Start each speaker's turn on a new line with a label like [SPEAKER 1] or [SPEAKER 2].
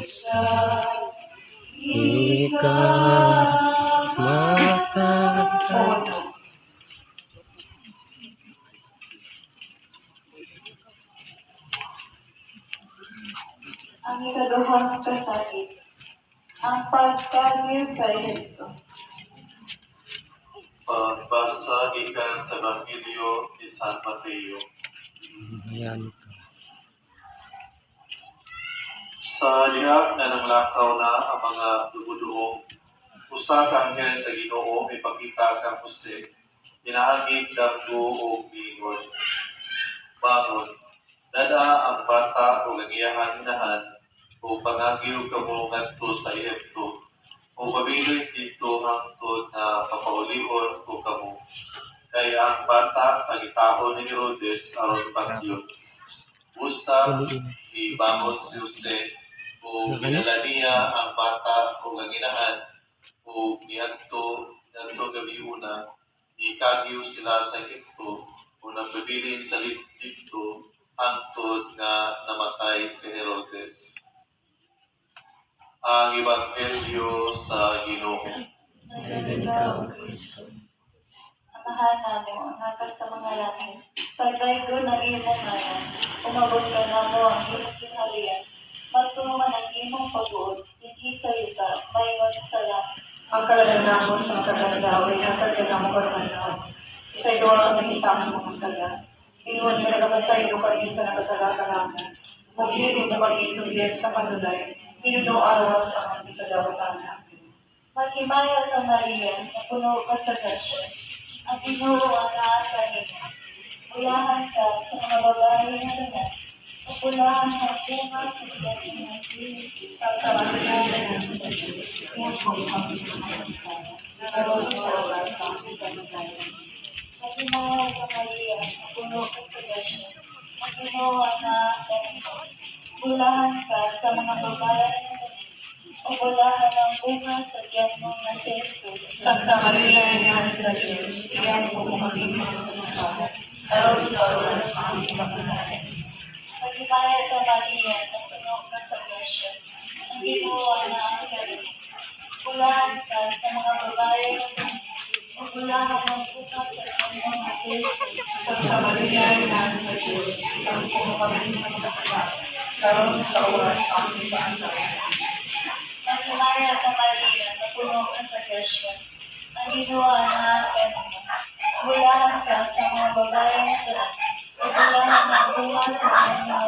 [SPEAKER 1] Sa ikamatay.
[SPEAKER 2] Ang ikaduhang kasakit, ang pagkagil sa Ehipto.
[SPEAKER 3] Pagbasa ikan sa Evangelyo ni San Mateo.
[SPEAKER 1] Ayan.
[SPEAKER 3] Sa lihag na nanglakaw na ang mga dugo-duong, usa ka anghel sa Ginoo ipakita kang Jose, hinahangit dargo o giingon. Bangon, dada ang bata o gagiyahan inahan o pangagyo kamo ngadto sa Ehipto o pabilin dito hangtod na papaulion o kamo. Kaya ang bata pagitahon ni Herodes aron pagyo. Usap ibangon si Jose o ginala niya ang bata o ganginahan o niadto gabi una ni kagyo sila sa Egipto o nagpabilin sa Egipto hangtod nga namatay si Herodes. Ang Ebanghelyo sa Ginoo.
[SPEAKER 2] Amahan namo, nakas sa mga langit, pagdaygo na imong ngayon, umabot ka na mo ang iyong kinahalian, magtuman ang imong pag-uod, hindi sa yuta, mayon sa langit.
[SPEAKER 4] Ang kalanamon sa kagandawi, ang kagandawi ko naman. Sa idola ng isang mga kaga. Inuwan niya nagkasay ko kanin sa nakasalata namin. Magiging na pag-itubiyat sa kanulay, pinuno araw sa mga kadawatan namin.
[SPEAKER 2] Maghimaya ka Maria, na puno ka sa grasya, ang Ginoo ang naasa niya. Ulahan ka sa mga babae na lahat, upulahan ka bunga sa bigat ng Diyos,
[SPEAKER 4] Sa Maria na naroon sa oras sa aking kamagayan.
[SPEAKER 2] Maghimaya ka Maria, na puno ka sa grasya, ang Ginoo ang naasa niya. Ulahan ka sa mga babae na lahat, upulahan ang bunga sa bigat ng Jesus.
[SPEAKER 4] Santa Maria na sa Diyos, iyan po kami sa naroon sa oras sa aking kamagayan.
[SPEAKER 2] Maghimaya ka Maria, na puno ka sa grasya, ang Ginoo ang naasa niya. Ulahan ka sa mga babae na lahat, upulahan ang bunga sa bigat ng Jesus.
[SPEAKER 4] Santa Maria na sa Diyos, iyan po kami naroon sa oras sa aking kamagayan.
[SPEAKER 2] Maghimaya ka Maria, na puno ka sa grasya, ang Ginoo ang naasa niya. Ulahan ka sa mga babae na lahat, upulahan ang bunga sa bigat ng